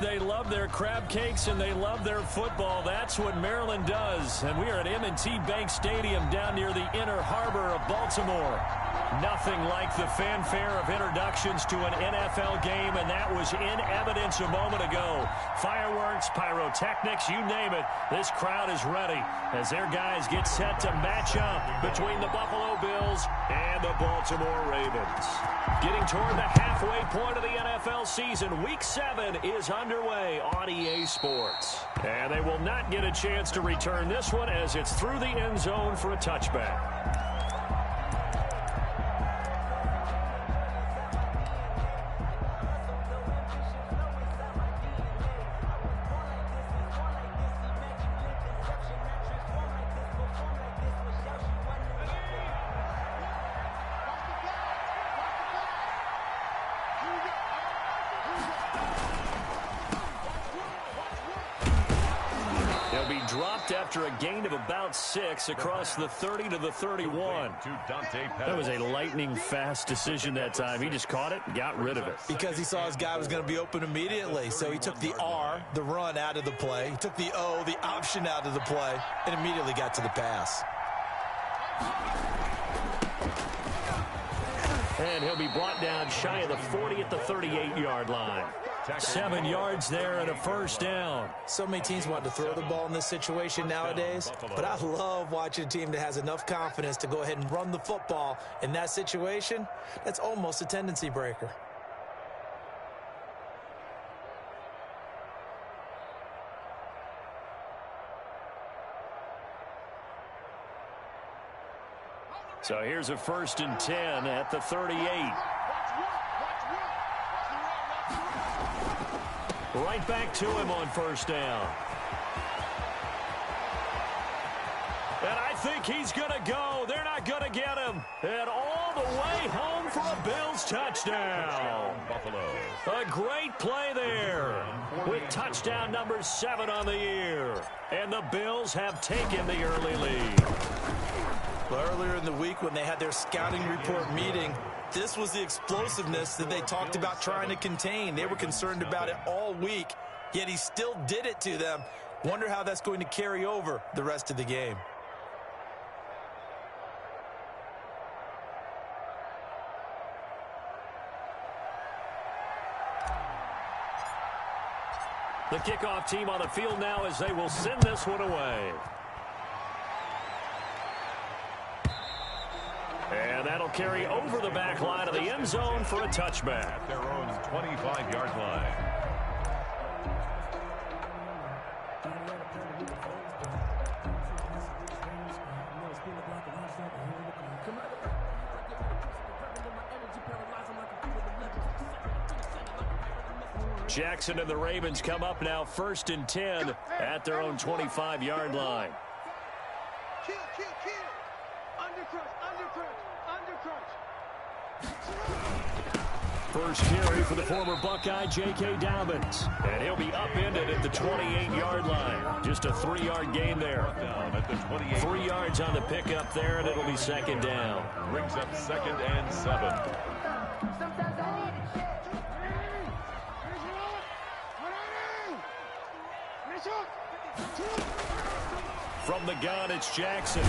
They love their crab cakes and they love their football. That's what Maryland does. And we are at M&T Bank Stadium down near the Inner Harbor of Baltimore. Nothing like the fanfare of introductions to an NFL game, and that was in evidence a moment ago. Fireworks, pyrotechnics, you name it. This crowd is ready as their guys get set to match up between the Buffalo Bills and the Baltimore Ravens. Getting toward the halfway point of the NFL season, Week 7 is underway on EA Sports. And they will not get a chance to return this one as it's through the end zone for a touchback. After a gain of about 6 across the 30 to the 31. That was a lightning-fast decision that time. He just caught it and got rid of it. Because he saw his guy was going to be open immediately. So he took the R, the run, out of the play. He took the O, the option, out of the play, and immediately got to the pass. And he'll be brought down shy of the 40 at the 38-yard line. 7 yards there and a first down. So many teams want to throw the ball in this situation nowadays, but I love watching a team that has enough confidence to go ahead and run the football. In that situation, that's almost a tendency breaker. So here's a 1st and 10 at the 38. Right back to him on first down. And I think he's going to go. They're not going to get him. And all the way home for a Bills touchdown. A great play there with touchdown number 7 on the year. And the Bills have taken the early lead. Well, earlier in the week when they had their scouting report meeting, this was the explosiveness that they talked about trying to contain. They were concerned about it all week, yet he still did it to them. Wonder how that's going to carry over the rest of the game. The kickoff team on the field now as they will send this one away. And that'll carry over the back line of the end zone for a touchback. At their own 25-yard line. Jackson and the Ravens come up now 1st and 10 at their own 25-yard line. First carry for the former Buckeye, J.K. Dobbins. And he'll be upended at the 28-yard line. Just a 3-yard gain there. 3 yards on the pickup there, and it'll be 2nd down. Brings up 2nd and 7. From the gun, it's Jackson.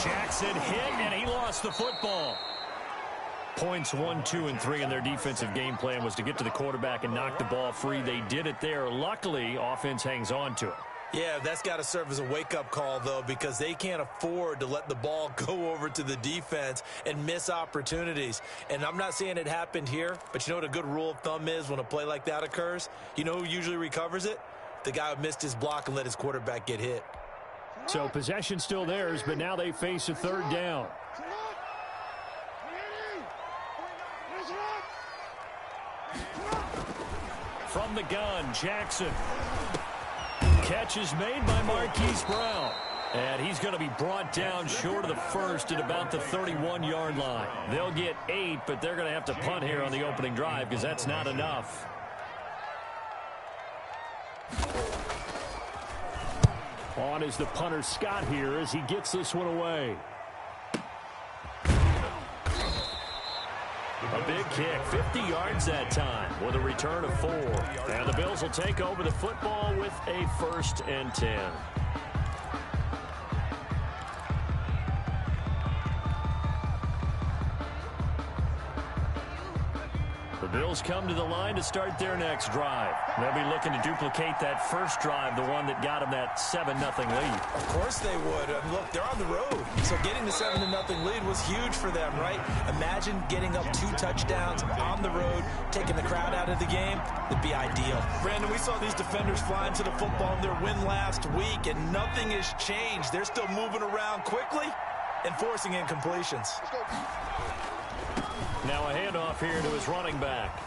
Jackson hit, and he lost the football. Points 1, 2, and 3 in their defensive game plan was to get to the quarterback and knock the ball free. They did it there. Luckily, offense hangs on to it. Yeah, that's got to serve as a wake-up call, though, because they can't afford to let the ball go over to the defense and miss opportunities. And I'm not saying it happened here, but you know what a good rule of thumb is when a play like that occurs? You know who usually recovers it? The guy who missed his block and let his quarterback get hit. So possession still theirs, but now they face a 3rd down. From the gun, Jackson. Catch is made by Marquise Brown. And he's going to be brought down short of the 1st at about the 31-yard line. They'll get 8, but they're going to have to punt here on the opening drive because that's not enough. On is the punter Scott here as he gets this one away. A big kick, 50 yards that time with a return of 4. And the Bills will take over the football with a 1st and 10. The Bills come to the line to start their next drive. They'll be looking to duplicate that first drive, the one that got them that 7-0 lead. Of course they would. Look, they're on the road. So getting the 7-0 lead was huge for them, right? Imagine getting up 2 touchdowns on the road, taking the crowd out of the game. It'd be ideal. Brandon, we saw these defenders fly into the football in their win last week, and nothing has changed. They're still moving around quickly and forcing incompletions. Now a handoff here to his running back.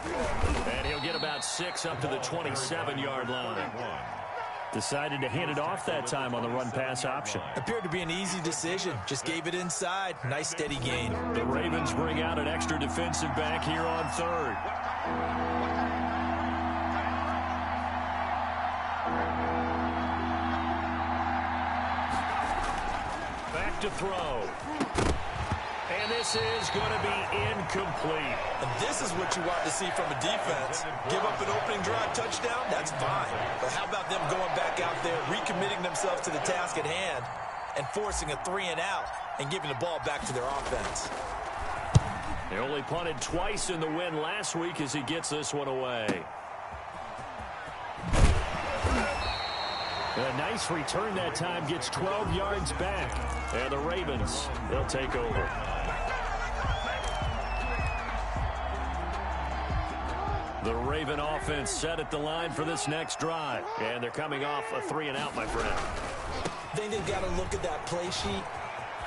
And he'll get about 6 up to the 27-yard line. Decided to hand it off that time on the run-pass option. Appeared to be an easy decision. Just gave it inside. Nice steady gain. The Ravens bring out an extra defensive back here on 3rd. Back to throw. And this is going to be incomplete. And this is what you want to see from a defense. Give up an opening drive touchdown, that's fine. But how about them going back out there, recommitting themselves to the task at hand, and forcing a 3-and-out and giving the ball back to their offense? They only punted twice in the win last week as he gets this one away. A nice return that time, gets 12 yards back. And the Ravens, they'll take over. The Raven offense set at the line for this next drive. And they're coming off a 3-and-out, my friend. I think they've got to look at that play sheet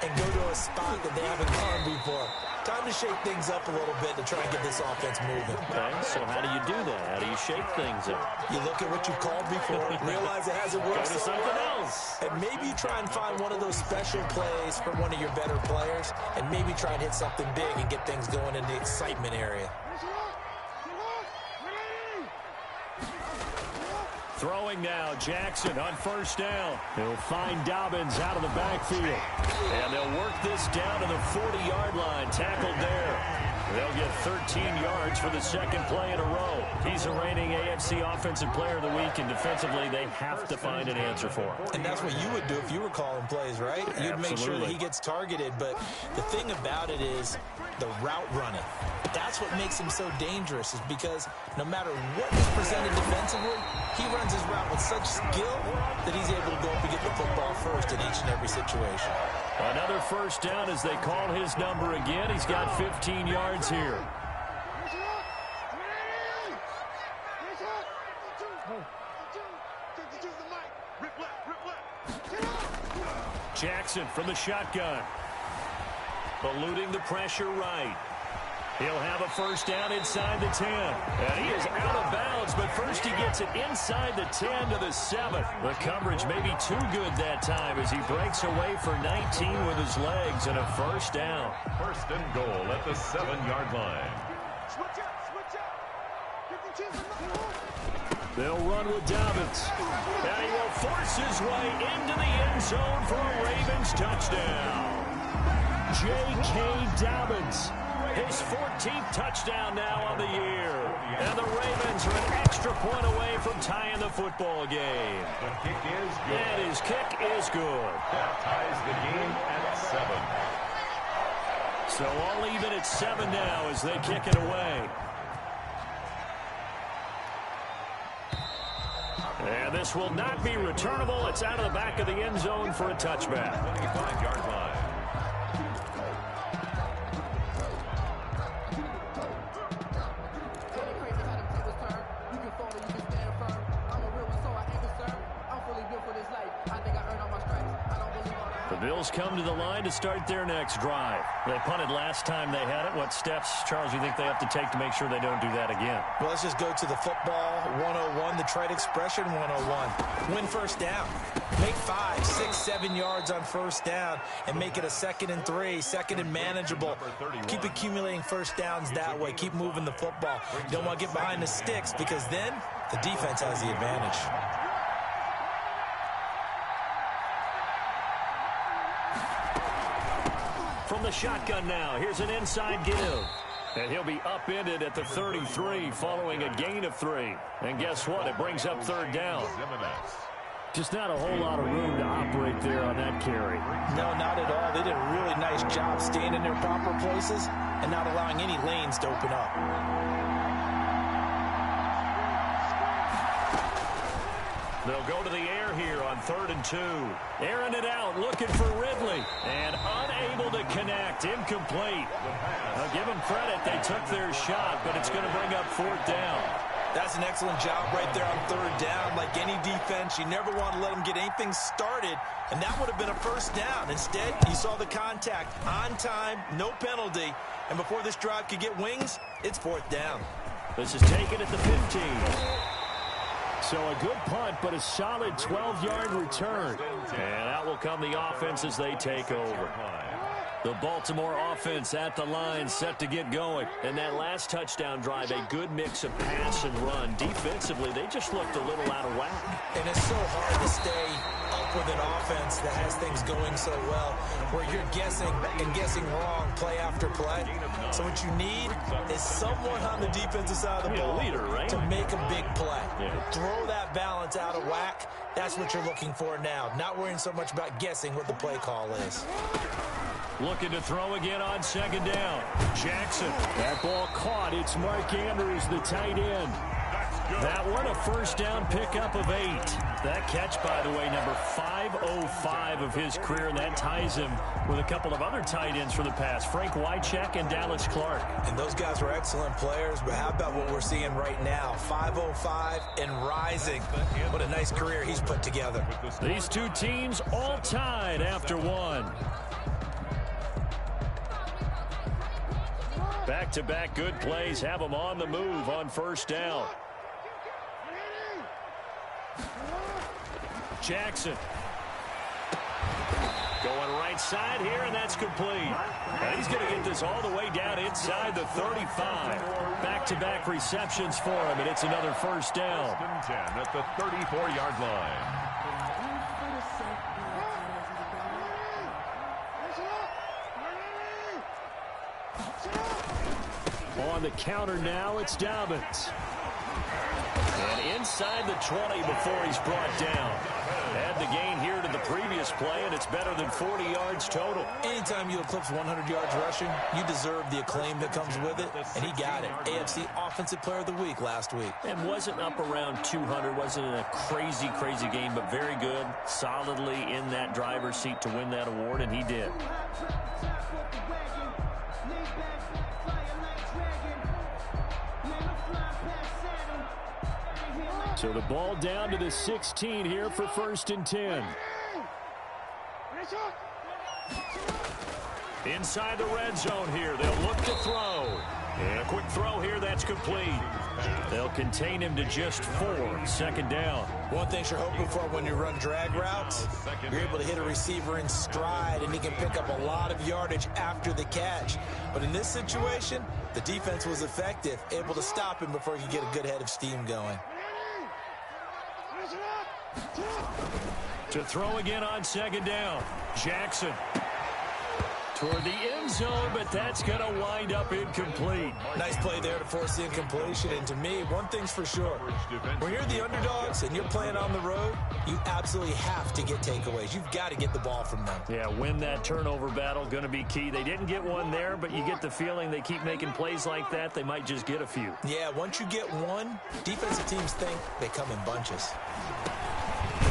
and go to a spot that they haven't gone before. Time to shake things up a little bit to try and get this offense moving. Okay, so how do you do that? How do you shake things up? You look at what you called before, realize it hasn't worked Go to something else. And maybe you try and find one of those special plays from one of your better players, and maybe try and hit something big and get things going in the excitement area. Throwing now, Jackson on 1st down. He'll find Dobbins out of the backfield. And they'll work this down to the 40-yard line, tackled there. They'll get 13 yards for the 2nd play in a row. He's the reigning AFC Offensive Player of the Week, and defensively they have to find an answer for him. And that's what you would do if you were calling plays, right? You'd make sure that he gets targeted. But the thing about it is the route running. That's what makes him so dangerous, is because no matter what is presented defensively, he runs his route with such skill that he's able to go up and get the football first in each and every situation. Another 1st down as they call his number again. He's got 15 yards here. Jackson from the shotgun. Eluding the pressure right. He'll have a 1st down inside the 10. And he is out of bounds, but first he gets it inside the 10 to the 7. The coverage may be too good that time as he breaks away for 19 with his legs and a 1st down. 1st and goal at the 7-yard line. They'll run with Dobbins. And he will force his way into the end zone for a Ravens touchdown. J.K. Dobbins. His 14th touchdown now on the year. And the Ravens are an extra point away from tying the football game. The kick is good. And his kick is good. That ties the game at 7. So all even at 7 now as they kick it away. And this will not be returnable. It's out of the back of the end zone for a touchback. 25-yard line. The Bills come to the line to start their next drive. They punted last time they had it. What steps, Charles, you think they have to take to make sure they don't do that again? Well, let's just go to the football 101, the trite expression 101. Win 1st down. Make 5, 6, 7 yards on 1st down and make it a 2nd and 3, 2nd and manageable. Keep accumulating 1st downs that way. Keep moving the football. You don't want to get behind the sticks because then the defense has the advantage. From the shotgun now, here's an inside give. And he'll be upended at the 33 following a gain of 3. And guess what? It brings up third down. Just not a whole lot of room to operate there on that carry. No, not at all. They did a really nice job staying in their proper places and not allowing any lanes to open up. They'll go to the air here on 3rd and 2. Airing it out, looking for Ridley. And unable to connect. Incomplete. I'll give them credit. They took their shot, but it's going to bring up 4th down. That's an excellent job right there on 3rd down. Like any defense, you never want to let them get anything started, and that would have been a 1st down. Instead, you saw the contact on time, no penalty, and before this drive could get wings, it's 4th down. This is taken at the 15. So a good punt, but a solid 12-yard return. And out will come the offense as they take over. The Baltimore offense at the line, set to get going. And that last touchdown drive, a good mix of pass and run. Defensively, they just looked a little out of whack. And it's so hard to stay up with an offense that has things going so well, where you're guessing and guessing wrong play after play. So what you need is someone on the defensive side of the ball leader, right? to make a big play. Yeah. Throw that balance out of whack. That's what you're looking for now. Not worrying so much about guessing what the play call is. Looking to throw again on 2nd down. Jackson. That ball caught. It's Mark Andrews, the tight end. That one a 1st down pickup of 8. That catch, by the way, number 505 of his career, and that ties him with a couple of other tight ends for the past, Frank Wycheck and Dallas Clark. And those guys were excellent players, but how about what we're seeing right now? 505 and rising. What a nice career he's put together. These two teams all tied after 1. Back-to-back good plays have them on the move on 1st down. Jackson. Going right side here, and that's complete. And he's going to get this all the way down inside the 35. Back-to-back receptions for him, and it's another 1st down. 10 at the 34-yard line. On the counter now, it's Dobbins. And inside the 20 before he's brought down. Add the gain here to the previous play, and it's better than 40 yards total. Anytime you eclipse 100 yards rushing, you deserve the acclaim that comes with it, and he got it. AFC Offensive Player of the Week last week. And wasn't up around 200, wasn't in a crazy game, but very good, solidly in that driver's seat to win that award, and he did. So the ball down to the 16 here for 1st and 10. Inside the red zone here. They'll look to throw. And a quick throw here. That's complete. They'll contain him to just 4. 2nd down. One thing you're hoping for when you run drag routes, you're able to hit a receiver in stride, and he can pick up a lot of yardage after the catch. But in this situation, the defense was effective, able to stop him before he could get a good head of steam going. To throw again on 2nd down. Jackson. Toward the end zone, but that's going to wind up incomplete. Nice play there to force the incompletion. And to me, one thing's for sure. When you're the underdogs and you're playing on the road, you absolutely have to get takeaways. You've got to get the ball from them. Yeah, win that turnover battle, going to be key. They didn't get one there, but you get the feeling they keep making plays like that, they might just get a few. Yeah, once you get one, defensive teams think they come in bunches.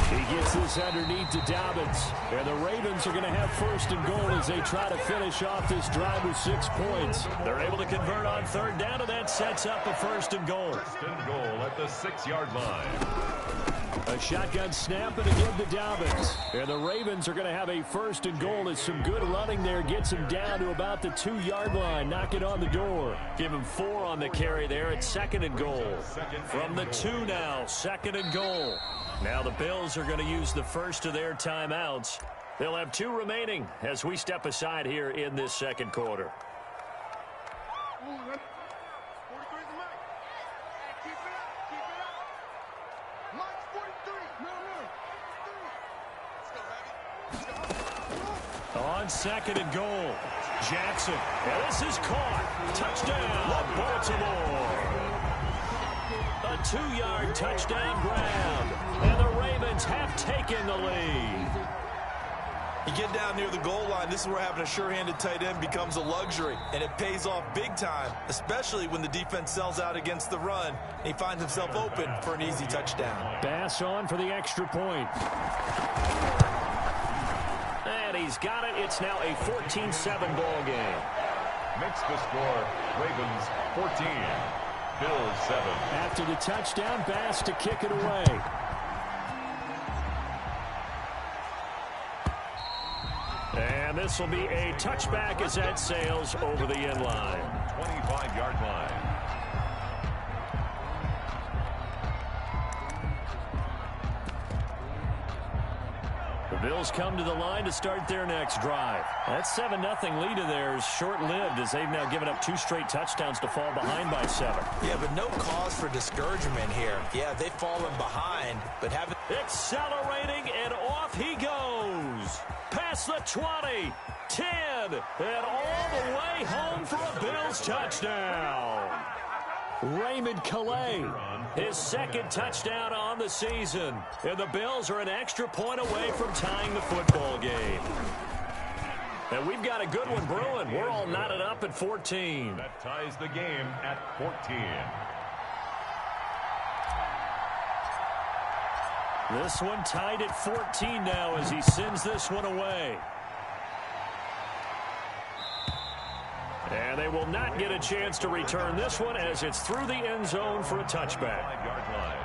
He gets this underneath to Dobbins. And the Ravens are going to have 1st and goal as they try to finish off this drive with 6 points. They're able to convert on 3rd down, and that sets up a 1st and goal. 1st and goal at the 6-yard line. A shotgun snap and again to Dobbins. And the Ravens are going to have a 1st and goal as some good running there gets him down to about the 2-yard line. Knock it on the door. Give him 4 on the carry there at 2nd and goal. From the 2 now, 2nd and goal. Now the Bills are going to use the first of their timeouts. They'll have 2 remaining as we step aside here in this 2nd quarter. On 2nd and goal. Jackson. And this is caught. Touchdown, Baltimore. A 2-yard touchdown grab. And the Ravens have taken the lead. You get down near the goal line, this is where having a sure-handed tight end becomes a luxury, and it pays off big time, especially when the defense sells out against the run, and he finds himself open for an easy touchdown. Bass on for the extra point. And he's got it. It's now a 14-7 ball game. Makes the score Ravens 14, Bills 7. After the touchdown, Bass to kick it away. And this will be a touchback as that sails over the end line. 25-yard line. The Bills come to the line to start their next drive. That 7-0 lead of theirs short-lived as they've now given up 2 straight touchdowns to fall behind by 7. Yeah, but no cause for discouragement here. Yeah, they've fallen behind, but haven't... Accelerating, and off he goes. Past the 20, 10, and all the way home for a Bills touchdown. Raymond Calais, his second touchdown on the season. And the Bills are an extra point away from tying the football game. And we've got a good one brewing. We're all knotted up at 14. That ties the game at 14. This one tied at 14 now as he sends this one away. And they will not get a chance to return this one as it's through the end zone for a touchback. 5-yard line.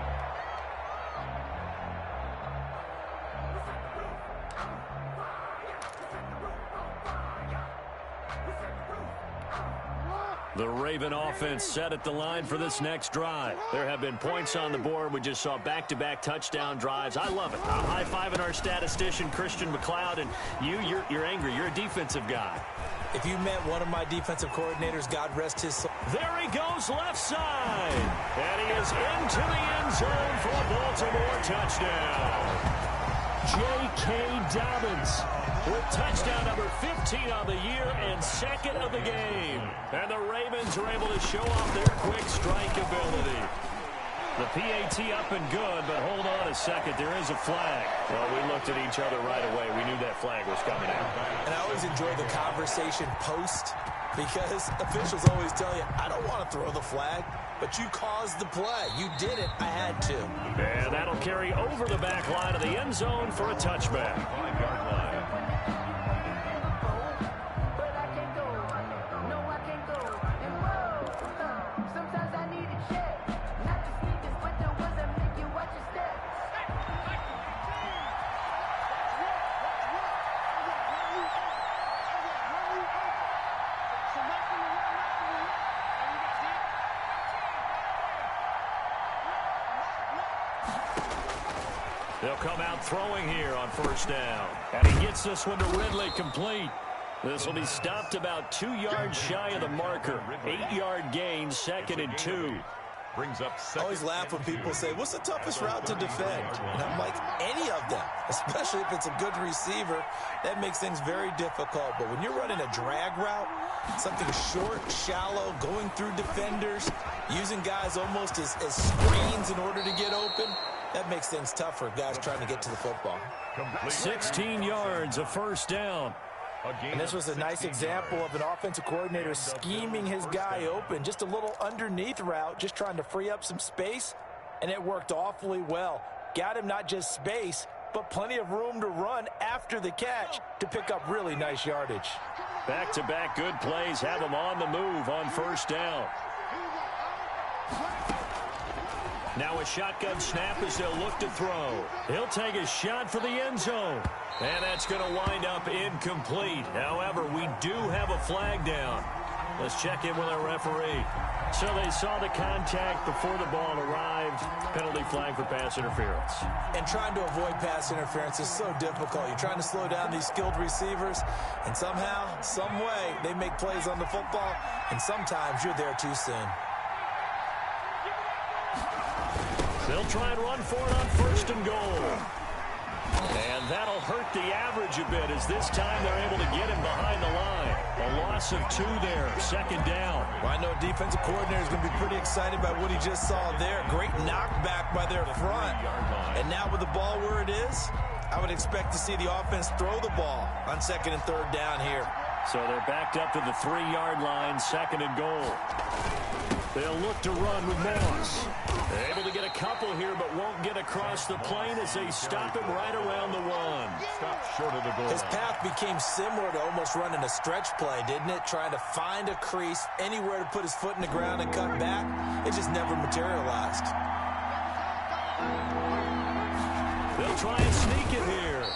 The Raven offense set at the line for this next drive. There have been points on the board. We just saw back-to-back touchdown drives. I love it. I'm high-fiving our statistician, Christian McLeod, and you're angry. You're a defensive guy. If you met one of my defensive coordinators, God rest his soul. There he goes left side. And he is into the end zone for a Baltimore touchdown. J.K. Dobbins with touchdown number 15 on the year and second of the game. And the Ravens are able to show off their quick strike ability. The PAT up and good, but hold on a second. There is a flag. Well, we looked at each other right away. We knew that flag was coming out. And I always enjoy the conversation post because officials always tell you, I don't want to throw the flag, but you caused the play. You did it. I had to. And that'll carry over the back line of the end zone for a touchback. 5-yard line. They'll come out throwing here on first down. And he gets this one to Ridley complete. This will be stopped about 2 yards shy of the marker. 8-yard gain, 2nd and 2. Brings up I always laugh when people say, what's the toughest route to defend? And I'm like, any of them, especially if it's a good receiver. That makes things very difficult. But when you're running a drag route, something short, shallow, going through defenders, using guys almost as screens in order to get open, that makes things tough for guys trying to get to the football. 16 yards, a first down. And this was a nice example of an offensive coordinator scheming his guy open. Just a little underneath route, just trying to free up some space, and it worked awfully well. Got him not just space, but plenty of room to run after the catch to pick up really nice yardage. Back-to-back good plays have him on the move on first down. Now a shotgun snap as they'll look to throw. He'll take a shot for the end zone. And that's going to wind up incomplete. However, we do have a flag down. Let's check in with our referee. So they saw the contact before the ball arrived. Penalty flag for pass interference. And trying to avoid pass interference is so difficult. You're trying to slow down these skilled receivers, and somehow, some way, they make plays on the football, and sometimes you're there too soon. They'll try and run for it on first and goal. And that'll hurt the average a bit as this time they're able to get him behind the line. A loss of 2 there, second down. Well, I know defensive coordinator is going to be pretty excited by what he just saw there. Great knockback by their front. And now with the ball where it is, I would expect to see the offense throw the ball on second and third down here. So they're backed up to the 3-yard line, second and goal. They'll look to run with Moss. They're able to get a couple here, but won't get across the plane as they stop him right around the 1. Stop short of the goal. His path became similar to almost running a stretch play, didn't it? Trying to find a crease, anywhere to put his foot in the ground and cut back. It just never materialized. They'll try and sneak it here.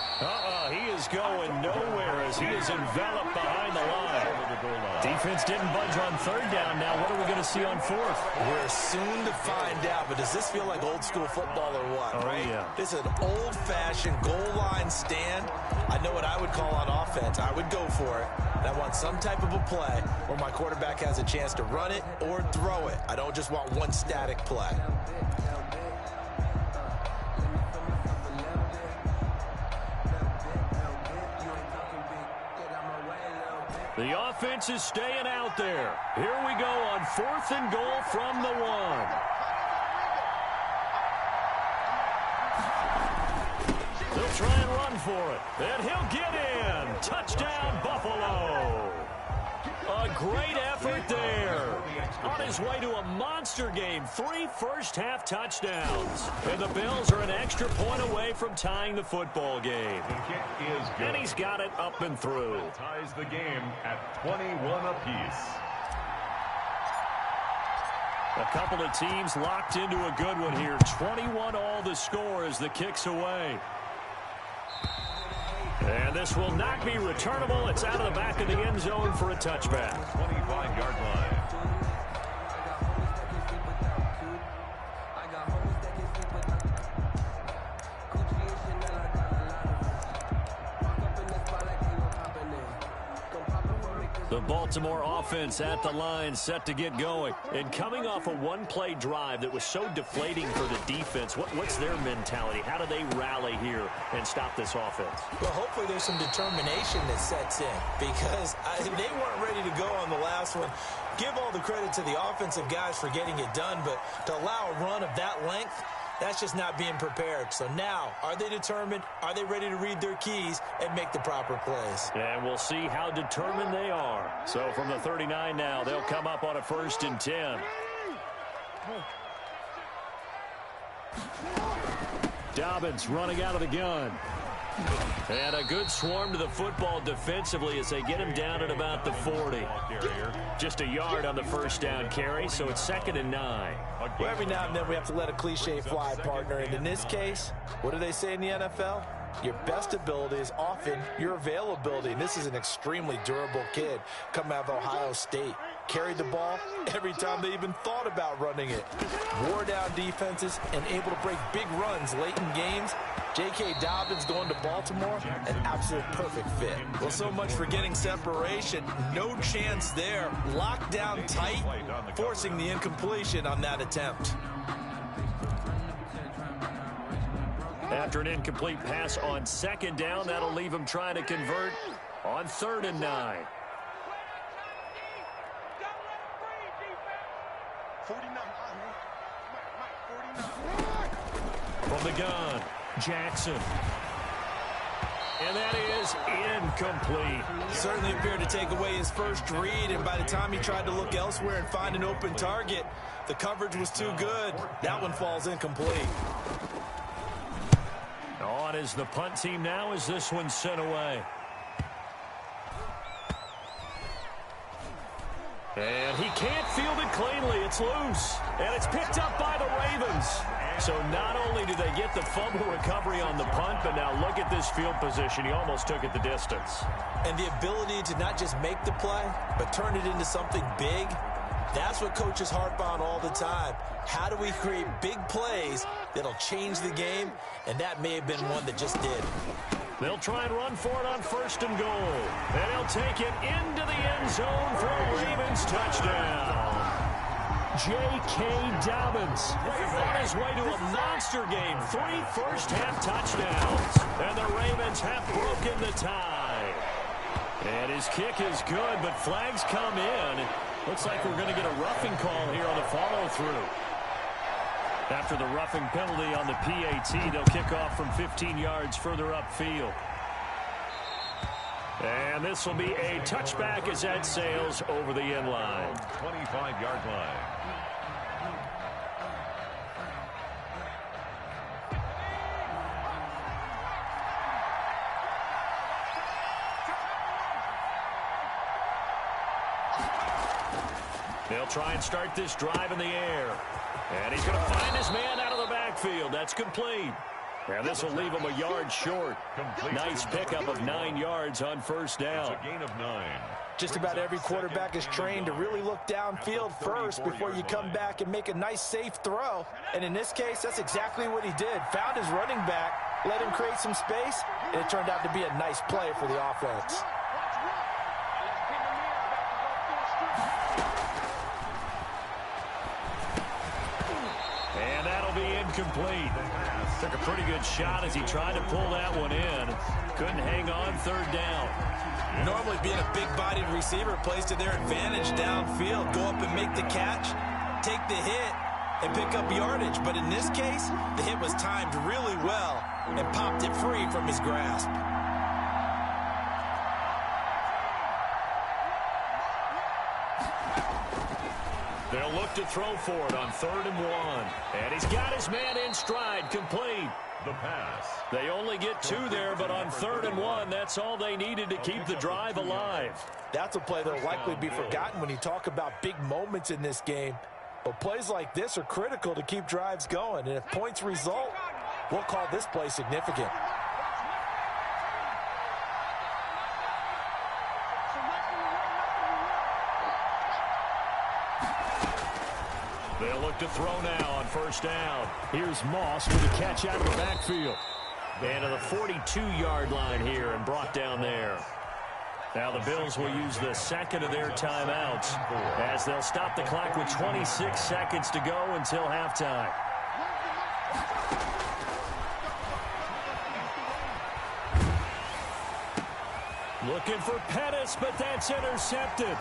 He is going nowhere as he is enveloped behind the line. Defense didn't budge on third down. Now what are we going to see on fourth? We're soon to find out, but does this feel like old school football or what, right? Yeah. This is an old-fashioned goal line stand. I know what I would call on offense. I would go for it. And I want some type of a play where my quarterback has a chance to run it or throw it. I don't just want one static play. The offense is staying out there. Here we go on fourth and goal from the 1. They'll try and run for it. And he'll get in. Touchdown, Buffalo. A great effort there. On his way to a monster game. 3 first-half touchdowns. And the Bills are an extra point away from tying the football game. The kick is good. And he's got it up and through. Ties the game at 21 apiece. A couple of teams locked into a good one here. 21 all the score as the kick's away. And this will not be returnable. It's out of the back of the end zone for a touchback. 25-yard line. The Baltimore offense at the line, set to get going. And coming off a one-play drive that was so deflating for the defense, what's their mentality? How do they rally here and stop this offense? Well, hopefully there's some determination that sets in because they weren't ready to go on the last one. Give all the credit to the offensive guys for getting it done, but to allow a run of that length, that's just not being prepared. So now, are they determined? Are they ready to read their keys and make the proper plays? And we'll see how determined they are. So from the 39 now, they'll come up on a 1st and 10. Dobbins running out of the gun. And a good swarm to the football defensively as they get him down at about the 40. Just a yard on the first down carry, so it's 2nd and 9. Well, every now and then we have to let a cliche fly, partner. And in this case, what do they say in the NFL? Your best ability is often your availability. And this is an extremely durable kid coming out of Ohio State. Carried the ball every time they even thought about running it. Wore down defenses and able to break big runs late in games. J.K. Dobbins going to Baltimore, an absolute perfect fit. Well, so much for getting separation. No chance there. Locked down tight, forcing the incompletion on that attempt. After an incomplete pass on 2nd down, that'll leave him trying to convert on 3rd and 9. From the gun, Jackson. And that is incomplete. Certainly appeared to take away his first read, and by the time he tried to look elsewhere and find an open target, the coverage was too good. That one falls incomplete. On is the punt team now as this one's sent away. And he can't field it cleanly. It's loose. And it's picked up by the Ravens. So not only do they get the fumble recovery on the punt, but now look at this field position. He almost took it the distance. And the ability to not just make the play, but turn it into something big, that's what coaches harp on all the time. How do we create big plays that'll change the game? And that may have been one that just did. They'll try and run for it on 1st and goal. And he'll take it into the end zone for a Ravens touchdown. J.K. Dobbins on his way to a monster game. 3 first-half touchdowns. And the Ravens have broken the tie. And his kick is good, but flags come in. Looks like we're going to get a roughing call here on the follow-through. After the roughing penalty on the PAT, they'll kick off from 15 yards further upfield. And this will be a touchback as that sails over the end line. 25-yard line. They'll try and start this drive in the air. And he's going to find his man out of the backfield. That's complete. And this will leave him a yard short. Nice pickup of 9 yards on first down. It's a gain of 9. Just about every quarterback is trained to really look downfield first before you come back and make a nice, safe throw. And in this case, that's exactly what he did. Found his running back, let him create some space, and it turned out to be a nice play for the offense. And that'll be incomplete. Took a pretty good shot as he tried to pull that one in. Couldn't hang on third down. Normally being a big-bodied receiver plays to their advantage downfield. Go up and make the catch, take the hit, and pick up yardage. But in this case, the hit was timed really well and popped it free from his grasp. They'll look to throw for it on 3rd and 1. And he's got his man in stride, complete. The pass. They only get 2 there, but on 3rd and 1, that's all they needed to keep the drive alive. That's a play that will likely be forgotten when you talk about big moments in this game. But plays like this are critical to keep drives going. And if points result, we'll call this play significant. They'll look to throw now on 1st down. Here's Moss with a catch out of the backfield. And to the 42-yard line here and brought down there. Now the Bills will use the second of their timeouts as they'll stop the clock with 26 seconds to go until halftime. Looking for Pettis, but that's intercepted.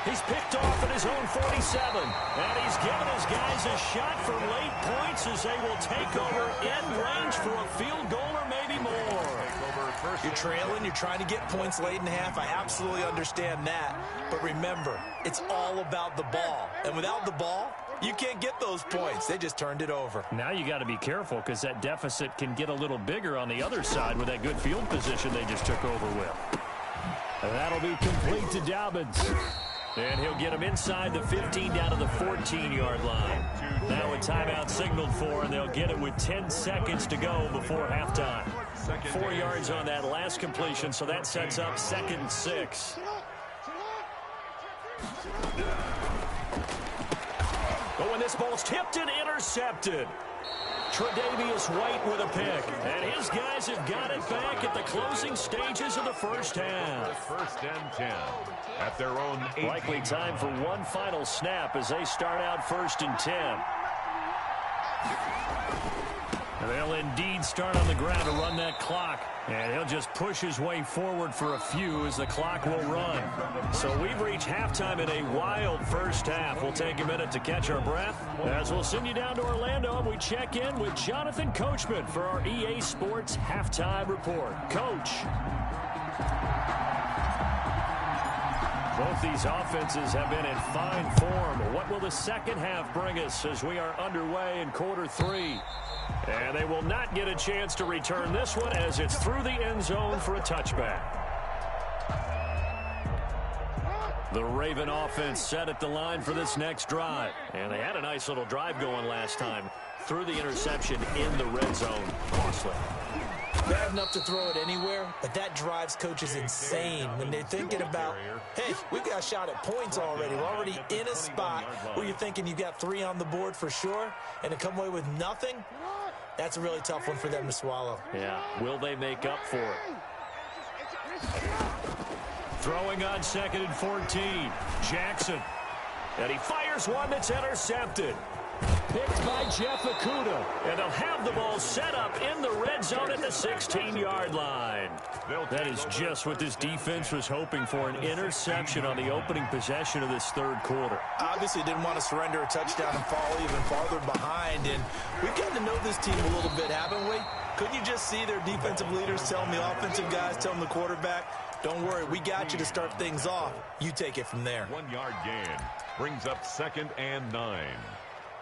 He's picked off at his own 47. And he's given his guys a shot for late points as they will take over end range for a field goal or maybe more. You're trailing, you're trying to get points late in the half. I absolutely understand that. But remember, it's all about the ball. And without the ball, you can't get those points. They just turned it over. Now you got to be careful because that deficit can get a little bigger on the other side with that good field position they just took over with. And that'll be complete to Dobbins. And he'll get him inside the 15 down to the 14-yard line. Now a timeout signaled for, and they'll get it with 10 seconds to go before halftime. 4 yards on that last completion, so that sets up 2nd and 6. Oh, and this ball's tipped and intercepted. Tre'Davious White with a pick. And his guys have got it back at the closing stages of the first half. 1st and 10 at their own 8. Likely time for one final snap as they start out 1st and 10. They'll indeed start on the ground to run that clock. And he'll just push his way forward for a few as the clock will run. So we've reached halftime in a wild first half. We'll take a minute to catch our breath as we'll send you down to Orlando and we check in with Jonathan Coachman for our EA Sports Halftime Report. Coach. Both these offenses have been in fine form. What will the second half bring us as we are underway in quarter 3? And they will not get a chance to return this one as it's through the end zone for a touchback. The Raven offense set at the line for this next drive. And they had a nice little drive going last time. Through the interception in the red zone. Costly. Bad enough to throw it anywhere, but that drives coaches insane when they're thinking about, hey, we've got a shot at points already. We're already in a spot where you're thinking you've got 3 on the board for sure, and to come away with nothing, that's a really tough one for them to swallow. Yeah, will they make up for it? Throwing on 2nd and 14. Jackson. And he fires one that's intercepted. Picked by Jeff Okudah. And they'll have the ball set up in the red zone at the 16-yard line. That is just what this defense was hoping for, an interception on the opening possession of this third quarter. Obviously didn't want to surrender a touchdown and fall even farther behind. And we've gotten to know this team a little bit, haven't we? Couldn't you just see their defensive leaders telling the offensive guys, telling the quarterback, don't worry, we got you to start things off. You take it from there. 1-yard gain brings up 2nd and 9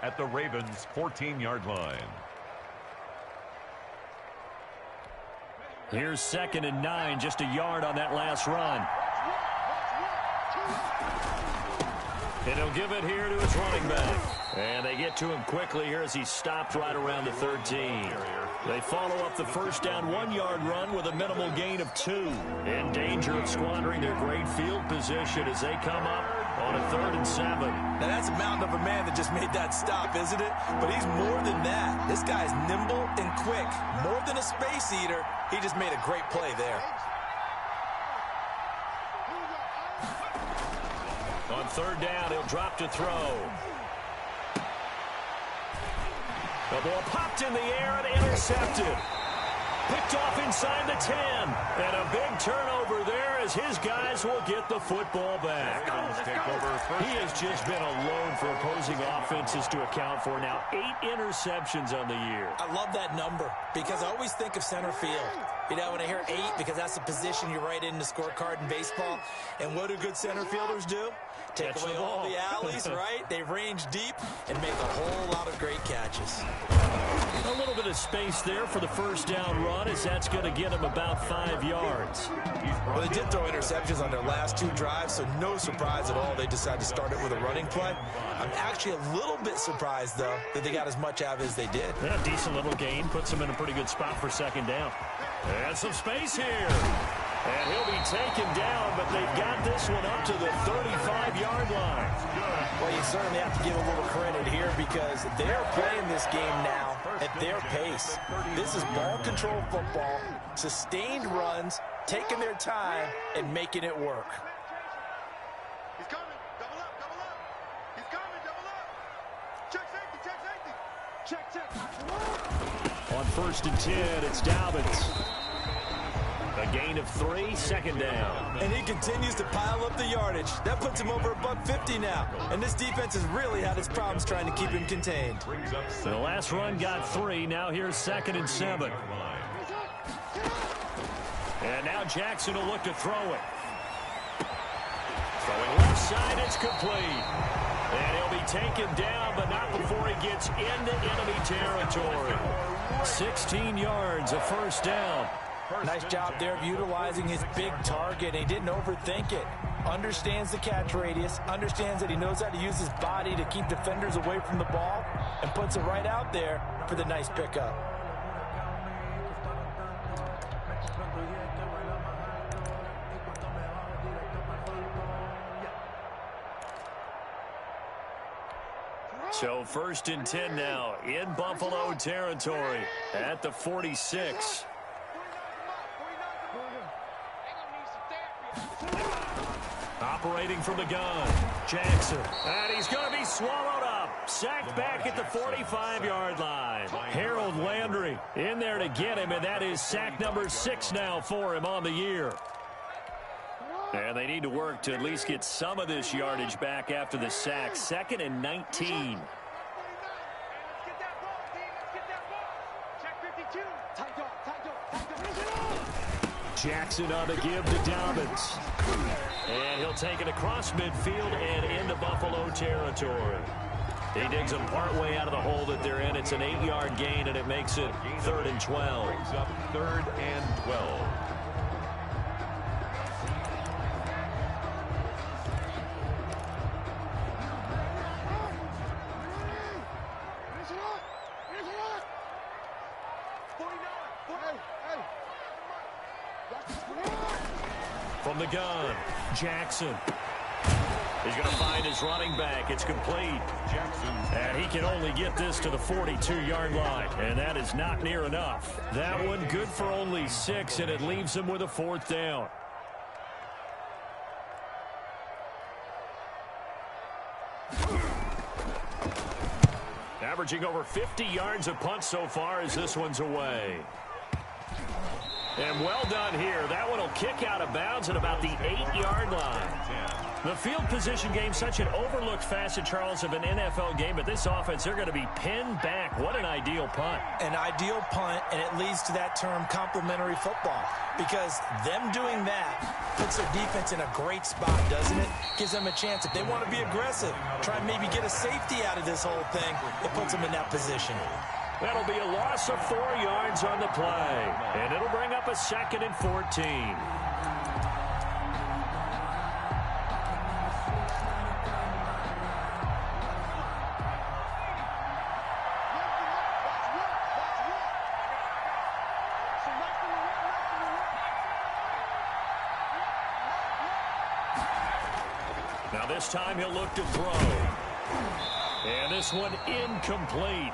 at the Ravens' 14-yard line. Here's 2nd and 9, just a yard on that last run. And he'll give it here to his running back. And they get to him quickly here as he's stopped right around the 13. They follow up the first down 1-yard run with a minimal gain of 2. In danger of squandering their great field position as they come up on a 3rd and 7. Now that's a mountain of a man that just made that stop, isn't it? But he's more than that. This guy's nimble and quick. More than a space eater, he just made a great play there. On 3rd down, he'll drop to throw. The ball popped in the air and intercepted. Picked off inside the 10. And a big turnover there as his guys will get the football back. He has just been alone for opposing offenses to account for now. 8 interceptions on the year. I love that number because I always think of center field. You know, when I hear 8, because that's the position you write in the scorecard in baseball. And what do good center fielders do? Take away all the alleys, right? They range deep and make a whole lot of great catches. A little bit of space there for the first down run as that's going to get him about 5 yards. Well, they did throw interceptions on their last 2 drives, so no surprise at all they decided to start it with a running play. I'm actually a little bit surprised, though, that they got as much out of it as they did. Yeah, decent little gain. Puts them in a pretty good spot for 2nd down. And some space here. And he'll be taken down, but they've got this one up to the 35-yard line. Well, you certainly have to give a little credit here because they're playing this game now at their pace. This is ball control football, sustained runs, taking their time, and making it work. He's coming. Double up, double up. He's coming, double up. Check safety, check safety. Check. On 1st and 10, it's Dobbins. A gain of 3, 2nd down. And he continues to pile up the yardage. That puts him over $150 now. And this defense has really had its problems trying to keep him contained. The last run got 3. Now here's 2nd and 7. And now Jackson will look to throw it. Throwing left side, it's complete. And he'll be taken down, but not before he gets into enemy territory. 16 yards, a first down. Nice job there of utilizing his big target. He didn't overthink it. Understands the catch radius. Understands that he knows how to use his body to keep defenders away from the ball. And puts it right out there for the nice pickup. So 1st and 10 now in Buffalo territory at the 46. Operating from the gun, Jackson. And he's going to be swallowed up. Sacked back at the 45-yard line. Harold Landry in there to get him, and that is sack number 6 now for him on the year. And they need to work to at least get some of this yardage back after the sack. 2nd and 19. Jackson on the give to Dobbins. And he'll take it across midfield and into Buffalo territory. He digs them partway out of the hole that they're in. It's an 8-yard gain, and it makes it 3rd and 12. Brings up 3rd and 12. From the gun, Jackson. He's going to find his running back. It's complete. Jackson. And he can only get this to the 42-yard line. And that is not near enough. That one good for only 6, and it leaves him with a 4th down. averaging over 50 yards a punt so far as this one's away. And well done here. That one will kick out of bounds at about the 8-yard line. The field position game, such an overlooked facet, Charles, of an NFL game, but this offense, they're going to be pinned back. What an ideal punt. An ideal punt, and it leads to that term complementary football, because them doing that puts their defense in a great spot, doesn't it? Gives them a chance. If they want to be aggressive, try and maybe get a safety out of this whole thing, it puts them in that position. That'll be a loss of 4 yards on the play, and it'll bring up a 2nd and 14. Now this time he'll look to throw. And this one incomplete.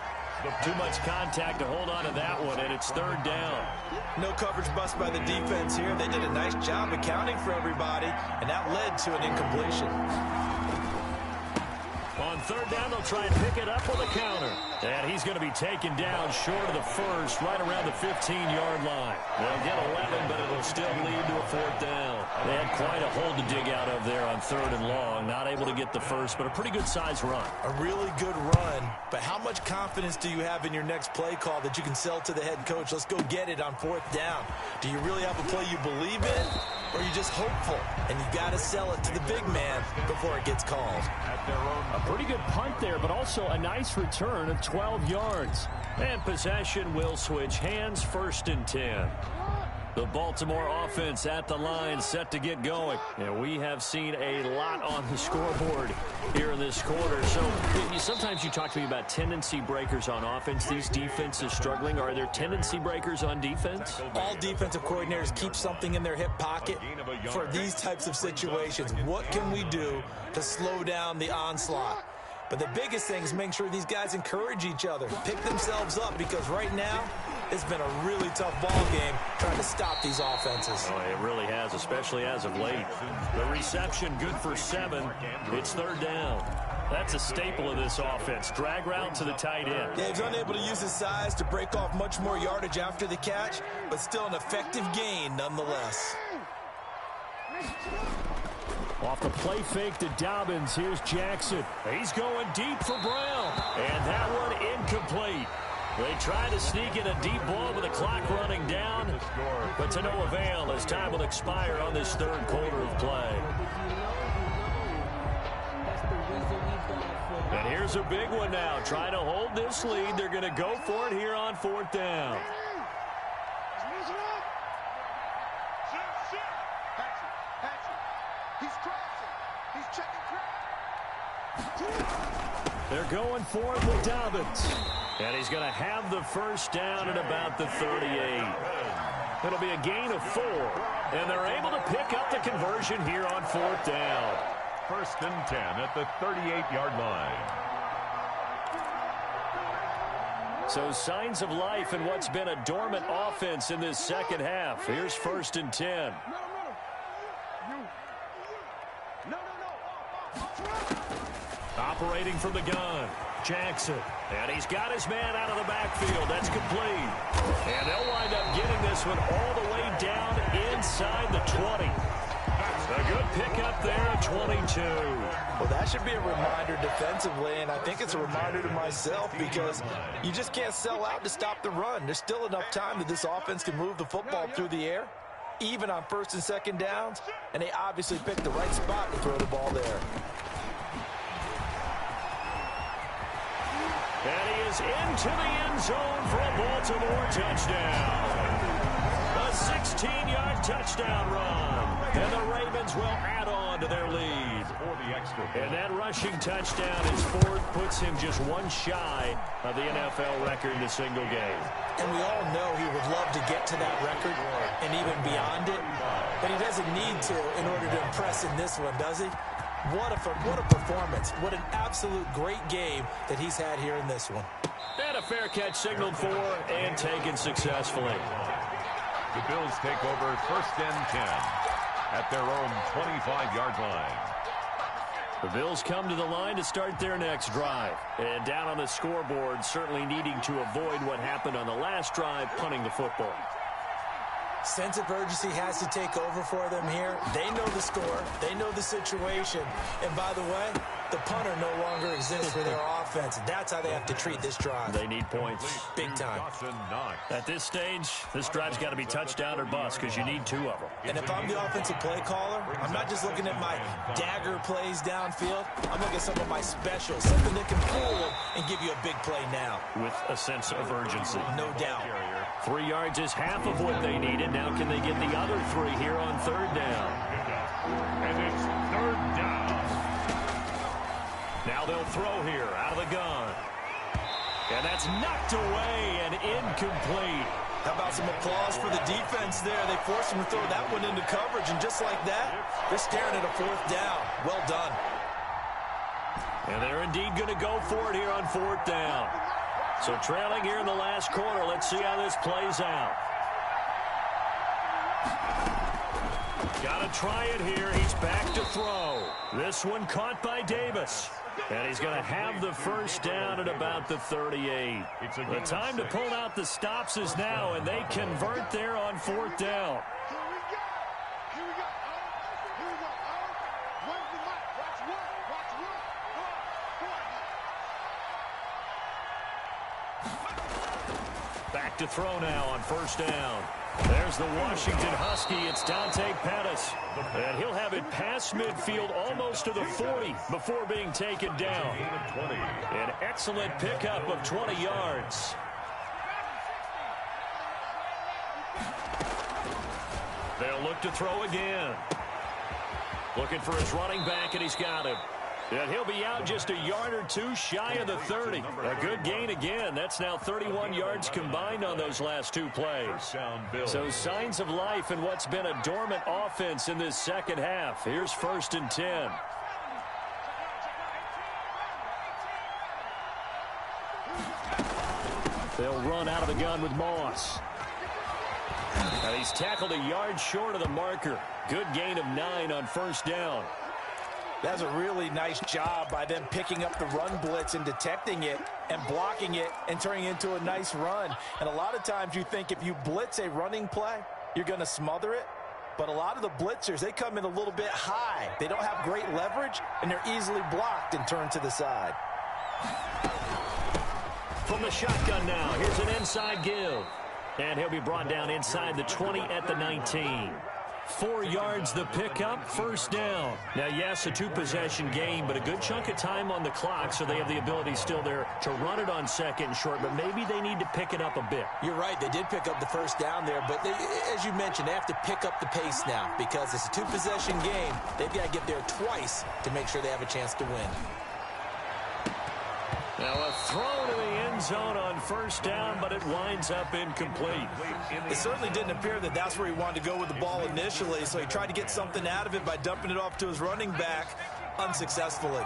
Too much contact to hold on to that one, and it's 3rd down. No coverage bust by the defense here. They did a nice job accounting for everybody, and that led to an incompletion. On 3rd down, they'll try and pick it up with a counter. And he's going to be taken down short of the first, right around the 15-yard line. They'll get 11, but it'll still lead to a 4th down. They had quite a hole to dig out of there on 3rd and long. Not able to get the first, but a pretty good-sized run. A really good run, but how much confidence do you have in your next play call that you can sell to the head coach? Let's go get it on 4th down. Do you really have a play you believe in, or are you just hopeful? And you got to sell it to the big man before it gets called. A pretty good punt there, but also a nice return of 12 yards. And possession will switch hands, 1st and 10. The Baltimore offense at the line, set to get going. And we have seen a lot on the scoreboard here in this quarter. So sometimes you talk to me about tendency breakers on offense. These defenses struggling. Are there tendency breakers on defense? All defensive coordinators keep something in their hip pocket for these types of situations. What can we do to slow down the onslaught? But the biggest thing is make sure these guys encourage each other, pick themselves up, because right now it's been a really tough ball game trying to stop these offenses. Oh, it really has, especially as of late. The reception good for 7. It's 3rd down. That's a staple of this offense. Drag route to the tight end. Yeah, he's unable to use his size to break off much more yardage after the catch, but still an effective gain nonetheless. Off the play fake to Dobbins. Here's Jackson. He's going deep for Brown. And that one incomplete. They try to sneak in a deep ball with the clock running down, but to no avail as time will expire on this 3rd quarter of play. And here's a big one now. Trying to hold this lead. They're going to go for it here on 4th down. They're going for it with Dobbins. And he's going to have the 1st down at about the 38. It'll be a gain of 4. And they're able to pick up the conversion here on 4th down. 1st and 10 at the 38-yard line. So signs of life in what's been a dormant offense in this 2nd half. Here's 1st and 10. Operating from the gun, Jackson. And he's got his man out of the backfield. That's complete. And they'll wind up getting this one all the way down inside the 20. A good pickup there at 22. Well, that should be a reminder defensively, and I think it's a reminder to myself, because you just can't sell out to stop the run. There's still enough time that this offense can move the football through the air, even on 1st and 2nd downs, and they obviously picked the right spot to throw the ball there. And he is into the end zone for a Baltimore touchdown. A 16-yard touchdown run. And the Ravens will add on to their lead. And that rushing touchdown is 4th, puts him just one shy of the NFL record in a single game. And we all know he would love to get to that record and even beyond it, but he doesn't need to in order to impress in this one, does he? What a performance. What an absolute great game that he's had here in this one. And a fair catch signaled for and taken successfully. The Bills take over 1st and 10 at their own 25-yard line. The Bills come to the line to start their next drive. And down on the scoreboard, certainly needing to avoid what happened on the last drive, punting the football. Sense of urgency has to take over for them here. They know the score. They know the situation. And by the way, the punter no longer exists for their offense. That's how they have to treat this drive. They need points. Big time. At this stage, this drive's got to be touchdown or bust because you need 2 of them. And if I'm the offensive play caller, I'm not just looking at my dagger plays downfield. I'm looking at some of my specials, something that can fool and give you a big play now. With a sense of urgency. No doubt. 3 yards is half of what they needed. Now can they get the other 3 here on 3rd down? And it's 3rd down. Now they'll throw here out of the gun. And that's knocked away and incomplete. How about some applause for the defense there? They forced him to throw that one into coverage, and just like that, they're staring at a 4th down. Well done. And they're indeed going to go for it here on 4th down. So trailing here in the last quarter. Let's see how this plays out. Got to try it here. He's back to throw. This one caught by Davis. And he's going to have the 1st down at about the 38. The time to pull out the stops is now, and they convert there on 4th down. Here we go. Here we go. Where's the mic? Watch what? Back to throw now on 1st down. There's the Washington Husky. It's Dante Pettis. And he'll have it past midfield almost to the 40 before being taken down. An excellent pickup of 20 yards. They'll look to throw again. Looking for his running back, and he's got him. And he'll be out just a yard or 2 shy of the 30. A good gain again. That's now 31 yards combined on those last 2 plays. So signs of life in what's been a dormant offense in this second half. Here's 1st and 10. They'll run out of the gun with Moss. And he's tackled a yard short of the marker. Good gain of 9 on 1st down. That's a really nice job by them picking up the run blitz and detecting it and blocking it and turning it into a nice run. And a lot of times you think if you blitz a running play, you're going to smother it. But a lot of the blitzers, they come in a little bit high. They don't have great leverage, and they're easily blocked and turned to the side. From the shotgun now, here's an inside give. And he'll be brought down inside the 20 at the 19. 4 yards the pickup, 1st down. Now, yes, a 2-possession game, but a good chunk of time on the clock, so they have the ability still there to run it on 2nd and short, but maybe they need to pick it up a bit. You're right. They did pick up the 1st down there, but they, as you mentioned, they have to pick up the pace now because it's a 2-possession game. They've got to get there twice to make sure they have a chance to win. Now a throw to the end zone on 1st down, but it winds up incomplete. It certainly didn't appear that that's where he wanted to go with the ball initially, so he tried to get something out of it by dumping it off to his running back unsuccessfully.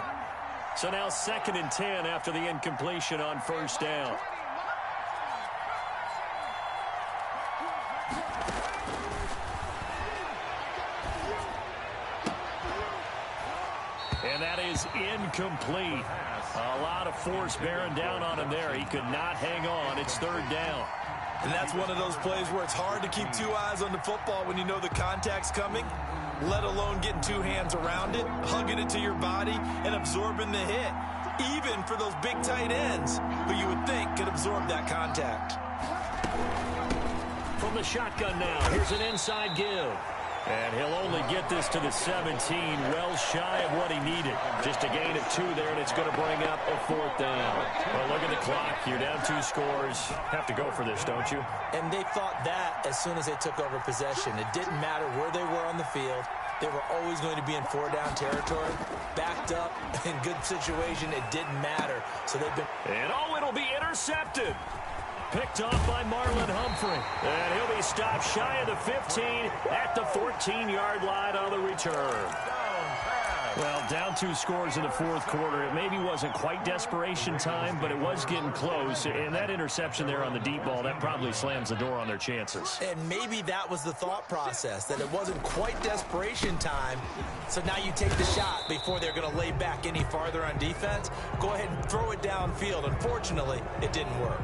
So now 2nd and 10 after the incompletion on 1st down. And that is incomplete. A lot of force bearing down on him there. He could not hang on. It's 3rd down. And that's one of those plays where it's hard to keep 2 eyes on the football when you know the contact's coming, let alone getting 2 hands around it, hugging it to your body, and absorbing the hit. Even for those big tight ends who you would think could absorb that contact. From the shotgun now, here's an inside give. And he'll only get this to the 17, well shy of what he needed. Just a gain of 2 there, and it's going to bring up a 4th down. Well, look at the clock. You're down 2 scores. Have to go for this, don't you? And they thought that as soon as they took over possession. It didn't matter where they were on the field. They were always going to be in 4-down territory. Backed up, in good situation, it didn't matter. So they've been... And it'll be intercepted. Picked off by Marlon Humphrey. And he'll be stopped shy of the 15 at the 14-yard line on the return. Well, down 2 scores in the fourth quarter. It maybe wasn't quite desperation time, but it was getting close. And that interception there on the deep ball, that probably slams the door on their chances. And maybe that was the thought process, that it wasn't quite desperation time. So now you take the shot before they're going to lay back any farther on defense. Go ahead and throw it downfield. Unfortunately, it didn't work.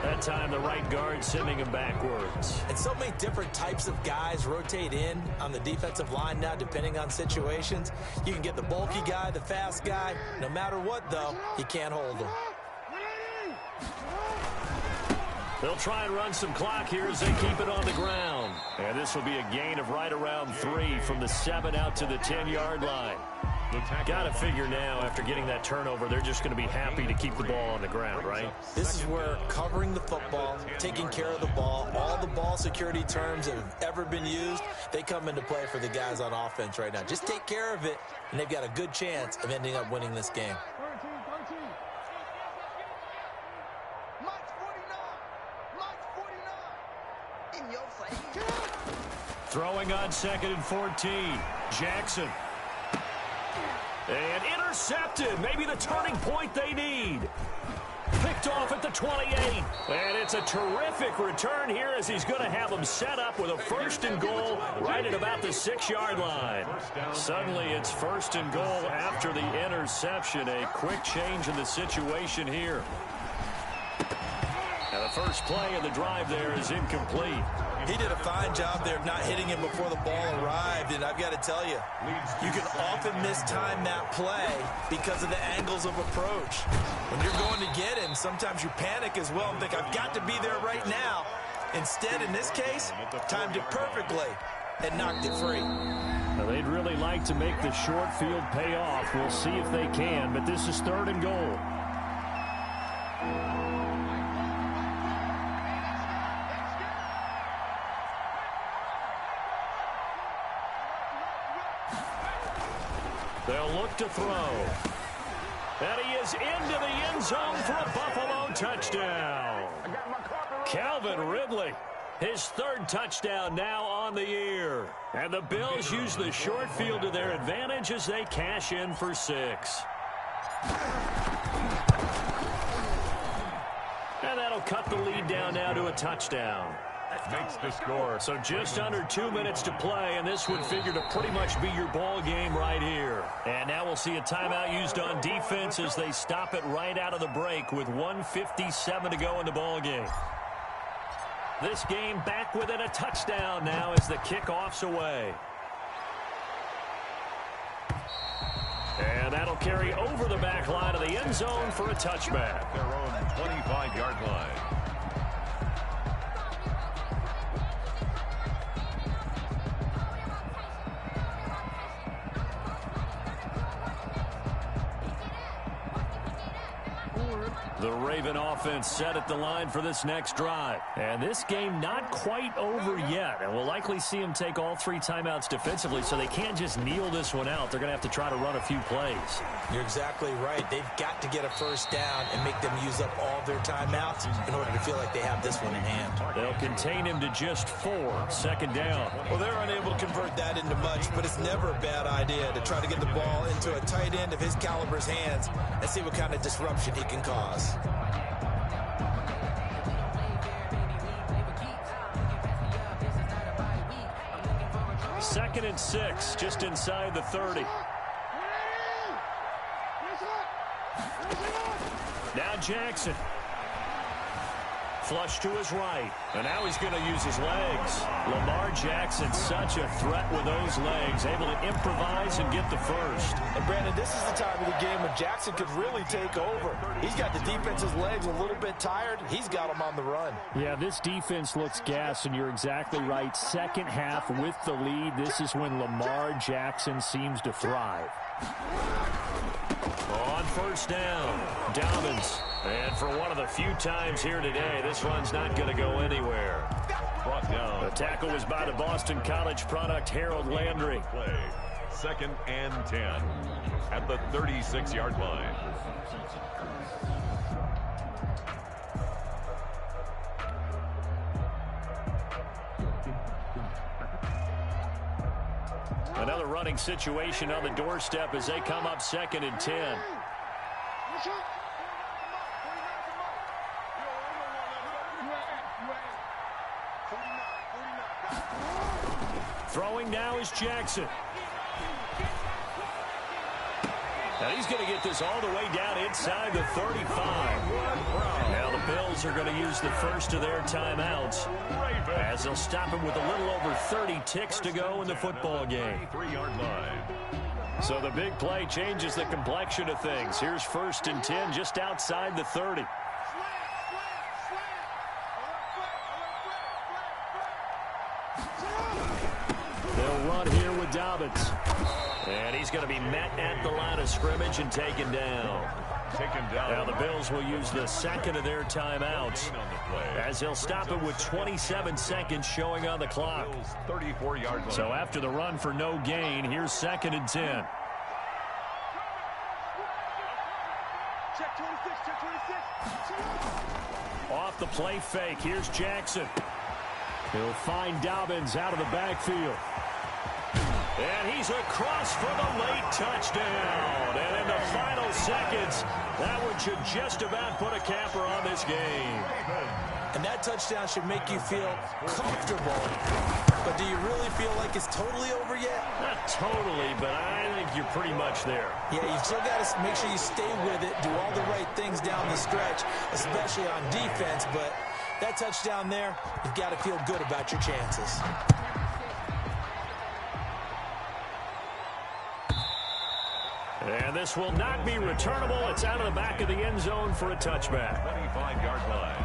That time, the right guard sending him backwards. And so many different types of guys rotate in on the defensive line now, depending on situations. You can get the bulky guy, the fast guy. No matter what, though, you can't hold them. They'll try and run some clock here as they keep it on the ground. And this will be a gain of right around 3 from the 7 out to the 10-yard line. Got to figure now, after getting that turnover, they're just going to be happy to keep the ball on the ground, right? This is where covering the football, taking care of the ball, all the ball security terms that have ever been used, they come into play for the guys on offense right now. Just take care of it, and they've got a good chance of ending up winning this game. Throwing on 2nd and 14. Jackson. And intercepted. Maybe the turning point they need. Picked off at the 28. And it's a terrific return here as he's going to have them set up with a 1st and goal right at about the 6-yard line. Suddenly it's 1st and goal after the interception. A quick change in the situation here. And the first play of the drive there is incomplete. He did a fine job there of not hitting him before the ball arrived, and I've got to tell you, you can often mistime that play because of the angles of approach. When you're going to get him, sometimes you panic as well and think, I've got to be there right now. Instead, in this case, timed it perfectly and knocked it free. Now, they'd really like to make the short field pay off. We'll see if they can, but this is 3rd and goal. They'll look to throw. And he is into the end zone for a Buffalo touchdown. Calvin Ridley, his 3rd touchdown now on the year. And the Bills use the short field to their advantage as they cash in for 6. And that'll cut the lead down now to a touchdown. Makes the score. So just under 2 minutes to play, and this would figure to pretty much be your ball game right here. And now we'll see a timeout used on defense as they stop it right out of the break with 1:57 to go in the ball game. This game back within a touchdown now as the kickoff's away. And that'll carry over the back line of the end zone for a touchback. Their own 25-yard line. The Raven offense set at the line for this next drive. And this game not quite over yet. And we'll likely see them take all 3 timeouts defensively, so they can't just kneel this one out. They're going to have to try to run a few plays. You're exactly right. They've got to get a 1st down and make them use up all their timeouts in order to feel like they have this one in hand. They'll contain him to just 4. 2nd down. Well, they're unable to convert that into much, but it's never a bad idea to try to get the ball into a tight end of his caliber's hands and see what kind of disruption he can cause. 2nd and 6, just inside the 30. Now Jackson. Flush to his right. And now he's going to use his legs. Lamar Jackson, such a threat with those legs, able to improvise and get the 1st. And Brandon, this is the time of the game when Jackson could really take over. He's got the defense's legs a little bit tired. He's got them on the run. Yeah, this defense looks gassed, and you're exactly right. 2nd half with the lead. This is when Lamar Jackson seems to thrive. On 1st down, Dobbins. And for one of the few times here today, this run's not going to go anywhere. Brought down. The tackle was by the Boston College product, Harold Landry. Play. 2nd and 10 at the 36-yard line. Another running situation on the doorstep as they come up 2nd and 10. Throwing now is Jackson. Now he's going to get this all the way down inside the 35. Now the Bills are going to use the first of their timeouts as they'll stop him with a little over 30 ticks to go in the football game. 3-yard line. So the big play changes the complexion of things. Here's 1st and 10 just outside the 30. They'll run here with Dobbins. And he's going to be met at the line of scrimmage and taken down. Now the Bills will use the second of their timeouts as they'll stop it with 27 seconds showing on the clock. 34 yards. So after the run for no gain, here's 2nd and 10. Check 26, check 26. Off the play fake, here's Jackson. He'll find Dobbins out of the backfield. And he's across for the late touchdown. And in the final seconds, that one should just about put a capper on this game. And that touchdown should make you feel comfortable. But do you really feel like it's totally over yet? Not totally, but I think you're pretty much there. Yeah, you still got to make sure you stay with it, do all the right things down the stretch, especially on defense. But that touchdown there, you've got to feel good about your chances. And this will not be returnable. It's out of the back of the end zone for a touchback. 25-yard line.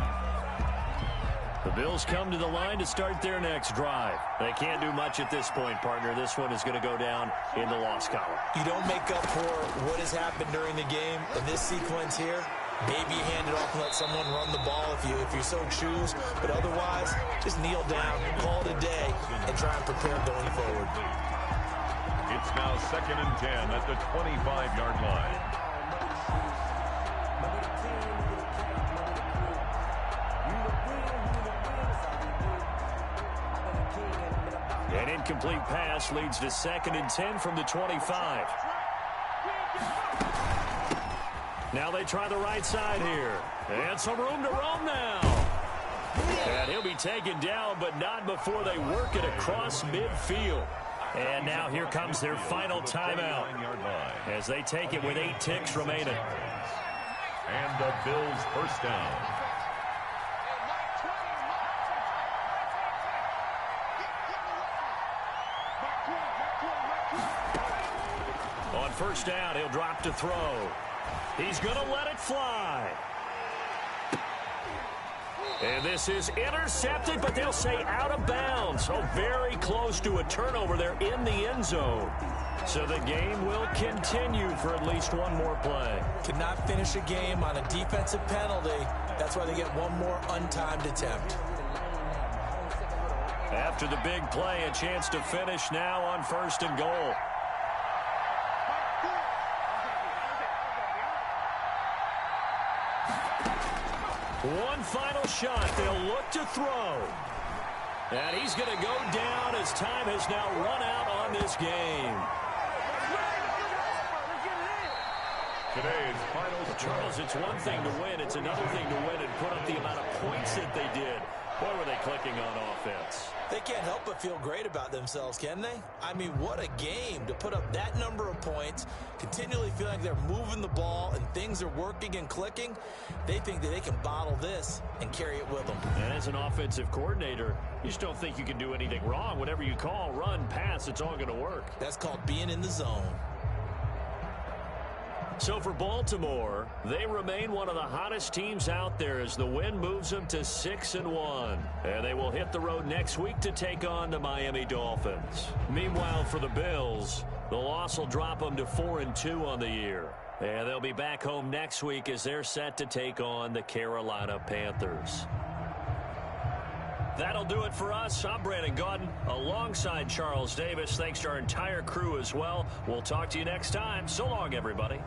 The Bills come to the line to start their next drive. They can't do much at this point, partner. This one is going to go down in the loss column. You don't make up for what has happened during the game. In this sequence here, maybe you hand it off and let someone run the ball if you so choose. But otherwise, just kneel down, call it a day, and try and prepare going forward. It's now 2nd and 10 at the 25-yard line. An incomplete pass leads to 2nd and 10 from the 25. Now they try the right side here. And some room to roam now. And he'll be taken down, but not before they work it across midfield. And now here comes their final timeout as they take it with 8 ticks remaining. And the Bills first down. On first down, he'll drop to throw. He's going to let it fly. And this is intercepted, but they'll say out of bounds. So very close to a turnover there in the end zone. So the game will continue for at least one more play. Cannot finish a game on a defensive penalty. That's why they get one more untimed attempt. After the big play, a chance to finish now on 1st and goal. One final shot. They'll look to throw. And he's going to go down as time has now run out on this game. Today's final score. Charles, it's one thing to win. It's another thing to win and put up the amount of points that they did. Boy, were they clicking on offense. They can't help but feel great about themselves, can they? I mean, what a game to put up that number of points, continually feel like they're moving the ball and things are working and clicking. They think that they can bottle this and carry it with them. And as an offensive coordinator, you just don't think you can do anything wrong. Whatever you call, run, pass, it's all going to work. That's called being in the zone. So for Baltimore, they remain one of the hottest teams out there as the win moves them to 6-1. And they will hit the road next week to take on the Miami Dolphins. Meanwhile, for the Bills, the loss will drop them to 4-2 on the year. And they'll be back home next week as they're set to take on the Carolina Panthers. That'll do it for us. I'm Brandon Gaudin alongside Charles Davis. Thanks to our entire crew as well. We'll talk to you next time. So long, everybody.